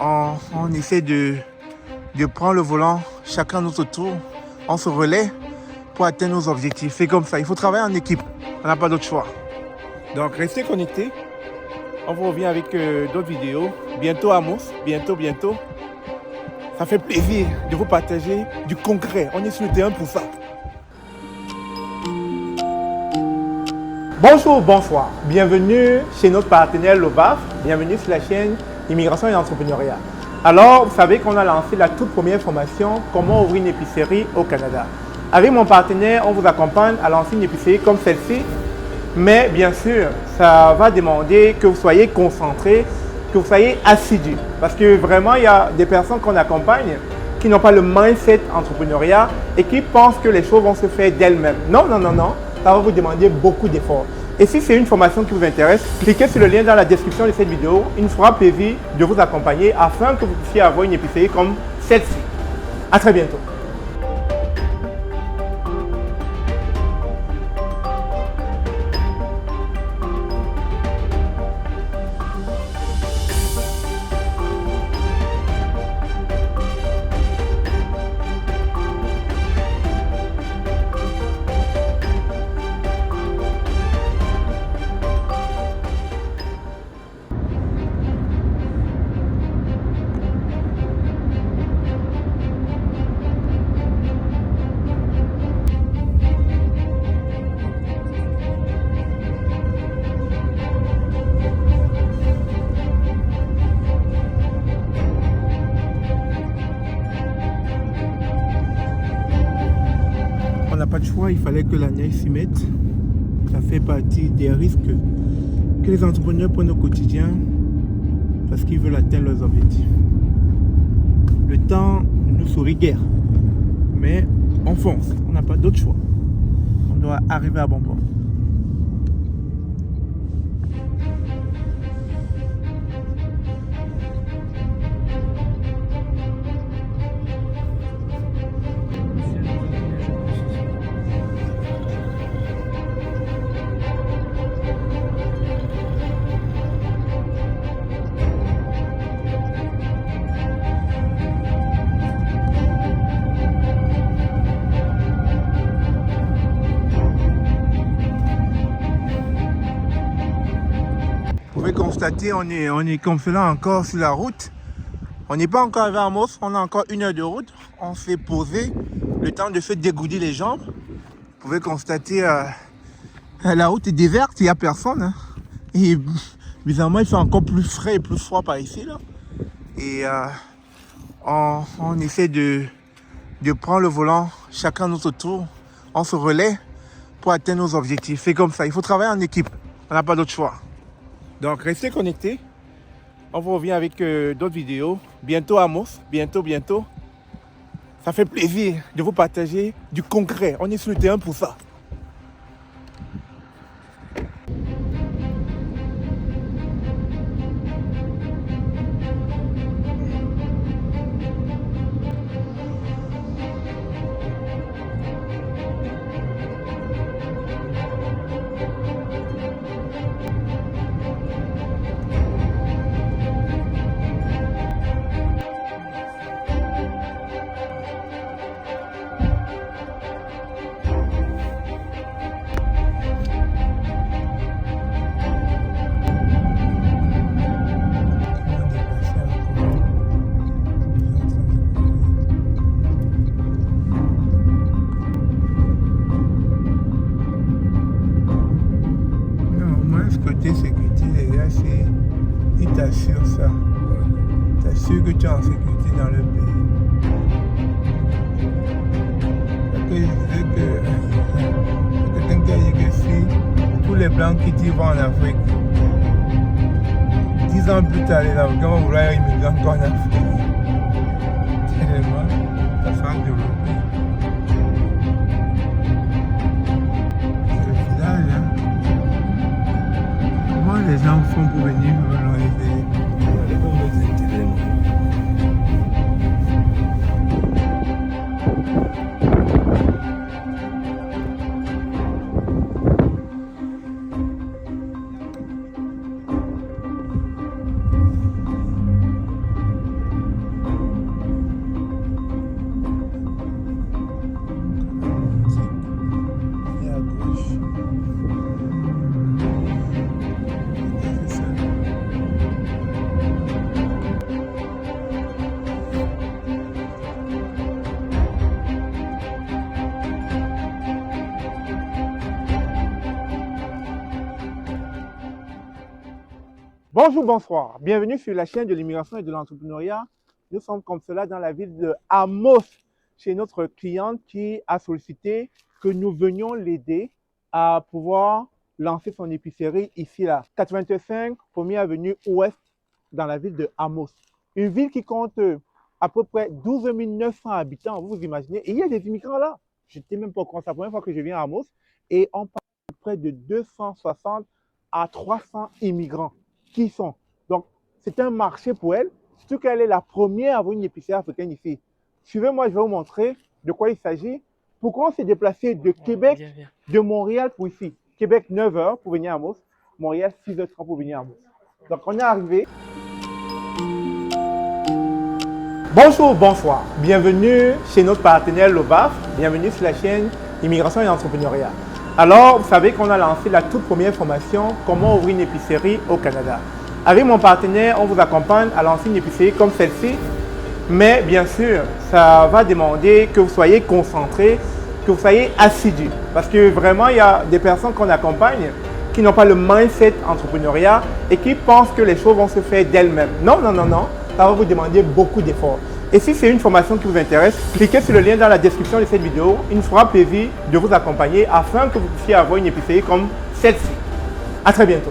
on essaie de prendre le volant chacun à notre tour. On se relaie pour atteindre nos objectifs. C'est comme ça, il faut travailler en équipe. On n'a pas d'autre choix. Donc restez connectés. On vous revient avec d'autres vidéos. Bientôt Amos, bientôt. Ça fait plaisir de vous partager du concret. On est sur le terrain pour ça. Bonjour, bonsoir. Bienvenue chez notre partenaire Lovaf. Bienvenue sur la chaîne Immigration et Entrepreneuriat. Alors, vous savez qu'on a lancé la toute première formation Comment ouvrir une épicerie au Canada. Avec mon partenaire, on vous accompagne à lancer une épicerie comme celle-ci. Mais bien sûr, ça va demander que vous soyez concentré, que vous soyez assidu. Parce que vraiment, il y a des personnes qu'on accompagne qui n'ont pas le mindset entrepreneuriat et qui pensent que les choses vont se faire d'elles-mêmes. Non. Ça va vous demander beaucoup d'efforts. Et si c'est une formation qui vous intéresse, cliquez sur le lien dans la description de cette vidéo. Il nous fera plaisir de vous accompagner afin que vous puissiez avoir une épicerie comme celle-ci. À très bientôt. On n'a pas de choix, il fallait que la neige s'y mette. Ça fait partie des risques que les entrepreneurs prennent au quotidien parce qu'ils veulent atteindre leurs objectifs. Le temps ne nous sourit guère, mais on fonce, on n'a pas d'autre choix. On doit arriver à bon port. Vous pouvez constater, on est comme cela encore sur la route. On n'est pas encore arrivé à Amos, on a encore 1 heure de route. On s'est posé, le temps de se dégourdir les jambes. Vous pouvez constater, la route est déserte, il n'y a personne. Hein. Et bizarrement, il fait encore plus frais et plus froid par ici. Là. Et on essaie de prendre le volant chacun à notre tour. On se relaie pour atteindre nos objectifs. C'est comme ça, il faut travailler en équipe. On n'a pas d'autre choix. Donc restez connectés, on vous revient avec d'autres vidéos. Bientôt Amos, bientôt. Ça fait plaisir de vous partager du concret. On est sur le terrain pour ça. Côté sécurité, les gars, ils t'assurent ça. Ils t'assurent que tu es en sécurité dans le pays. Parce que je disais que quelqu'un qui a dit que si tous les blancs qui vont en Afrique, 10 ans plus tard, les Africains vont vouloir immigrer encore en Afrique. Tellement, ça sera développé. Les gens font pour venir leur aider. Bonjour, bonsoir. Bienvenue sur la chaîne de l'immigration et de l'entrepreneuriat. Nous sommes comme cela dans la ville de Amos, chez notre cliente qui a sollicité que nous venions l'aider à pouvoir lancer son épicerie ici, là, 85 1er avenue Ouest, dans la ville de Amos. Une ville qui compte à peu près 12 900 habitants, vous vous imaginez. Et il y a des immigrants là. Je n'étais même pas au courant, c'est la première fois que je viens à Amos. Et on parle de près de 260 à 300 immigrants qui sont. Donc, c'est un marché pour elle, surtout qu'elle est la première à avoir une épicerie africaine ici. Suivez-moi, je vais vous montrer de quoi il s'agit. Pourquoi on s'est déplacé de Québec, de Montréal pour ici. Québec, 9 h pour venir à Amos. Montréal, 6 h 30 pour venir à Amos. Donc, on est arrivé. Bonjour, bonsoir. Bienvenue chez notre partenaire Lobaf. Bienvenue sur la chaîne Immigration et Entrepreneuriat. Alors, vous savez qu'on a lancé la toute première formation « Comment ouvrir une épicerie au Canada ». Avec mon partenaire, on vous accompagne à lancer une épicerie comme celle-ci. Mais bien sûr, ça va demander que vous soyez concentré, que vous soyez assidu. Parce que vraiment, il y a des personnes qu'on accompagne qui n'ont pas le mindset entrepreneuriat et qui pensent que les choses vont se faire d'elles-mêmes. Non, non, non, non. Ça va vous demander beaucoup d'efforts. Et si c'est une formation qui vous intéresse, cliquez sur le lien dans la description de cette vidéo. Il nous fera plaisir de vous accompagner afin que vous puissiez avoir une épicerie comme celle-ci. À très bientôt.